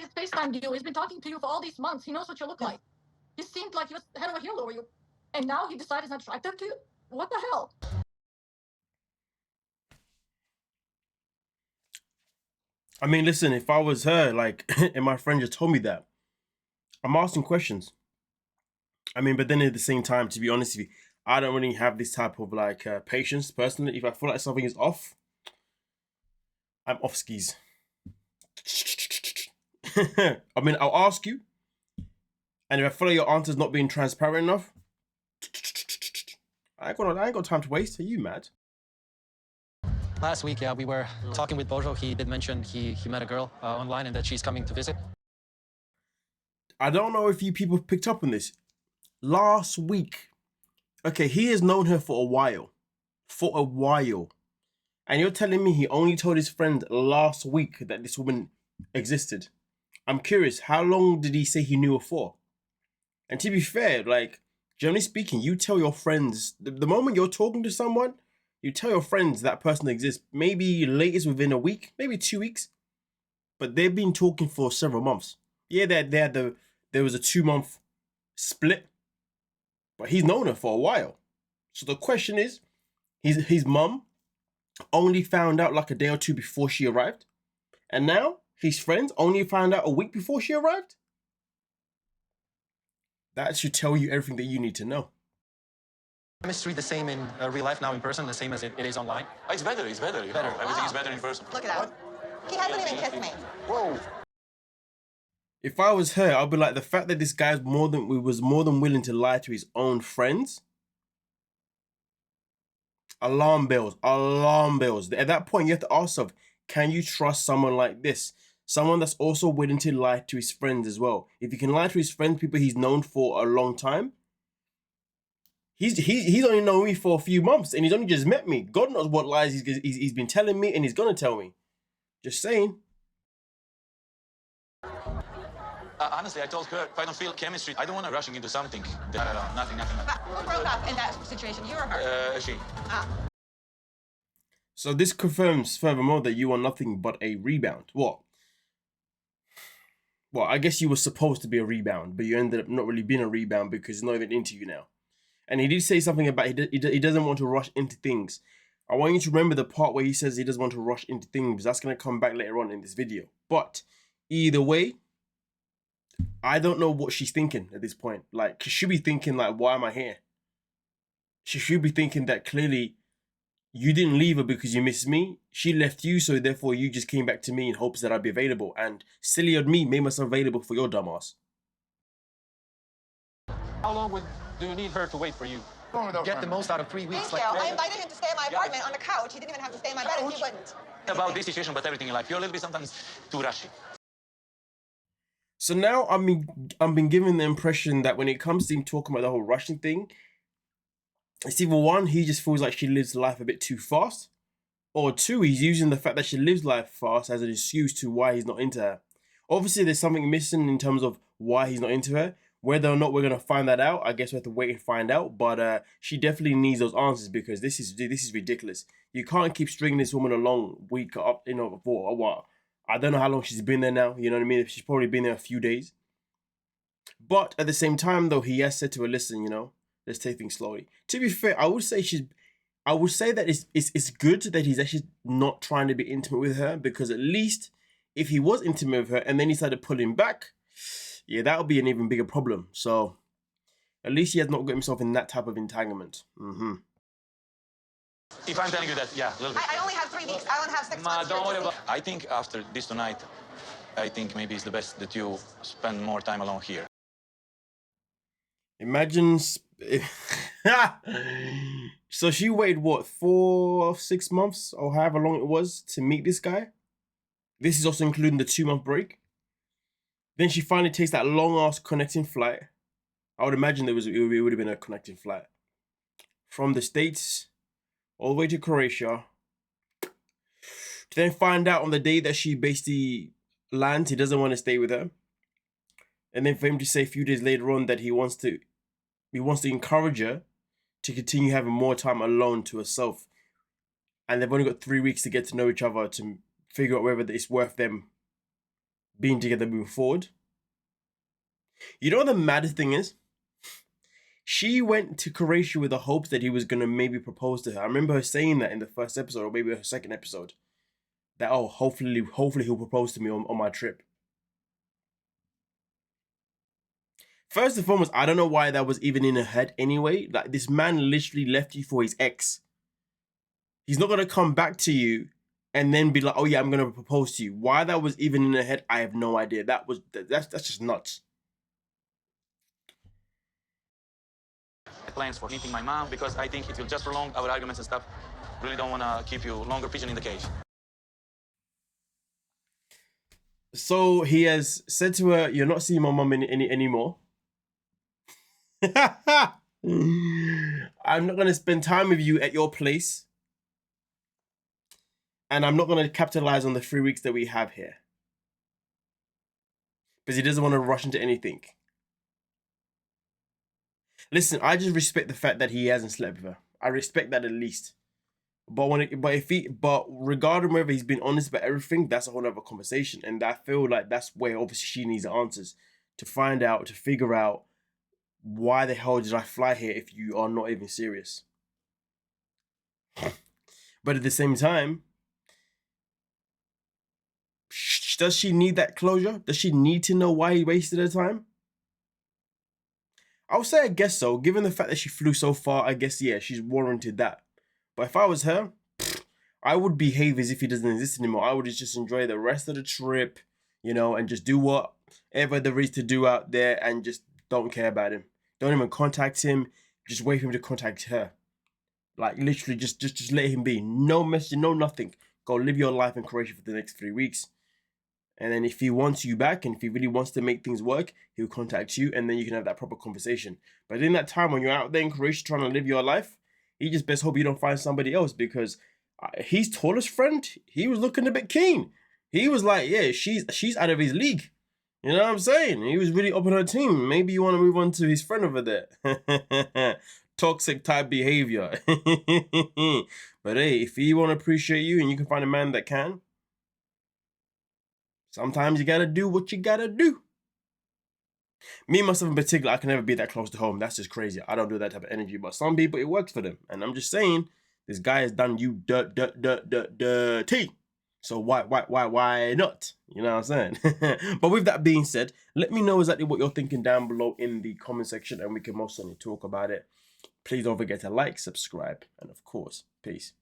FaceTimed you. He's been talking to you for all these months. He knows what you look like. He seemed like he was head over heels over you. And now he decided he's not attracted to you? What the hell? I mean, listen, if I was her, like, and my friend just told me that, I'm asking questions. I mean, but then at the same time, to be honest with you, I don't really have this type of like patience personally. If I feel like something is off, I'm off skis. I mean, I'll ask you, and if I feel like your answer's not being transparent enough, I ain't got time to waste. Are you mad? Last week, yeah, we were talking with Bozo. He did mention he met a girl online and that she's coming to visit. I don't know if you people picked up on this. Last week, okay, he has known her for a while. And you're telling me he only told his friend last week that this woman existed. I'm curious, how long did he say he knew her for? And to be fair, like, generally speaking, you tell your friends, the moment you're talking to someone, you tell your friends that person exists, maybe latest within a week, maybe 2 weeks. But they've been talking for several months. Yeah, there was a 2-month split, but he's known her for a while. So the question is, his mum only found out like a day or two before she arrived, and now his friends only found out a week before she arrived? That should tell you everything that you need to know. Chemistry the same in real life now in person, the same as it is online? It's better, you know. Everything is better in person. Look at that. He hasn't even kissed me. Whoa. If I was her, I'd be like, the fact that this guy was more than willing to lie to his own friends. Alarm bells. At that point, you have to ask yourself, can you trust someone like this? Someone that's also willing to lie to his friends as well. If he can lie to his friends, people he's known for a long time. He's only known me for a few months and he's only just met me. God knows what lies he's been telling me and he's gonna tell me. Just saying. Honestly, I told her, if I don't feel chemistry, I don't want to rushing into something. No, nothing. But who broke up in that situation? You or her? She. So this confirms furthermore that you are nothing but a rebound. What? Well, I guess you were supposed to be a rebound, but you ended up not really being a rebound because he's not even into you now. And he did say something about he doesn't want to rush into things. I want you to remember the part where he says he doesn't want to rush into things, because that's going to come back later on in this video. But either way, I don't know what she's thinking at this point. Like, she should be thinking, like, why am I here? She should be thinking that clearly you didn't leave her because you missed me. She left you, so therefore you just came back to me in hopes that I'd be available. And silly of me, made myself available for your dumbass. How long do you need her to wait for you? Get the most out of 3 weeks. Thank you. I invited him to stay in my apartment on the couch. He didn't even have to stay in my bed if he wouldn't. About this situation, but everything in life, you're a little bit sometimes too rushy. So now I'm been given the impression that when it comes to him talking about the whole rushing thing, it's either one, he just feels like she lives life a bit too fast, or two, he's using the fact that she lives life fast as an excuse to why he's not into her. Obviously, there's something missing in terms of why he's not into her. Whether or not we're gonna find that out, I guess we have to wait and find out. But she definitely needs those answers, because this is ridiculous. You can't keep stringing this woman along week up, you know, for what? I don't know how long she's been there now. You know what I mean? She's probably been there a few days. But at the same time, though, he has said to her, "Listen, you know, let's take things slowly." To be fair, I would say that it's good that he's actually not trying to be intimate with her, because at least if he was intimate with her and then he started pulling back, yeah, that would be an even bigger problem. So at least he has not got himself in that type of entanglement. If I'm telling you that, yeah, a little bit. I only have 3 weeks. I don't have 6 months. Don't worry about. I think after this tonight, I think maybe it's the best that you spend more time alone here. Imagine. So she waited, what, 6 months or however long it was to meet this guy? This is also including the 2-month break. Then she finally takes that long-ass connecting flight. I would imagine it would have been a connecting flight. From the States all the way to Croatia. To then find out on the day that she basically lands, he doesn't want to stay with her. And then for him to say a few days later on that he wants to encourage her to continue having more time alone to herself. And they've only got 3 weeks to get to know each other to figure out whether it's worth them being together moving forward. You know what the maddest thing is? She went to Croatia with the hopes that he was going to maybe propose to her. I remember her saying that in the first episode, or maybe her second episode. That, oh, hopefully he'll propose to me on my trip. First and foremost, I don't know why that was even in her head anyway. Like, this man literally left you for his ex. He's not going to come back to you and then be like, oh yeah, I'm going to propose to you. Why that was even in her head, I have no idea. That's just nuts. Plans for meeting my mom because I think it will just prolong our arguments and stuff. Really don't want to keep you longer pigeon in the cage. So he has said to her, you're not seeing my mom anymore. I'm not going to spend time with you at your place. And I'm not going to capitalize on the 3 weeks that we have here. Because he doesn't want to rush into anything. Listen, I just respect the fact that he hasn't slept with her. I respect that at least. But regarding whether he's been honest about everything, that's a whole other conversation. And I feel like that's where obviously she needs the answers to find out, to figure out why the hell did I fly here if you are not even serious. But at the same time, does she need that closure? Does she need to know why he wasted her time? I would say I guess so. Given the fact that she flew so far, I guess, yeah, she's warranted that. But if I was her, I would behave as if he doesn't exist anymore. I would just enjoy the rest of the trip, you know, and just do whatever there is to do out there and just don't care about him. Don't even contact him. Just wait for him to contact her. Like, literally, just let him be. No message, no nothing. Go live your life in Croatia for the next 3 weeks. And then if he wants you back and if he really wants to make things work, he'll contact you and then you can have that proper conversation. But in that time when you're out there in Croatia trying to live your life, you just best hope you don't find somebody else, because his tallest friend, he was looking a bit keen. He was like, yeah, she's out of his league. You know what I'm saying? He was really up on her team. Maybe you want to move on to his friend over there. Toxic type behavior. But hey, if he want to appreciate you and you can find a man that can, sometimes you gotta do what you gotta do. Me, myself in particular, I can never be that close to home. That's just crazy. I don't do that type of energy. But some people, it works for them. And I'm just saying, this guy has done you dirty. So why not? You know what I'm saying? But with that being said, let me know exactly what you're thinking down below in the comment section and we can most certainly talk about it. Please don't forget to like, subscribe, and of course, peace.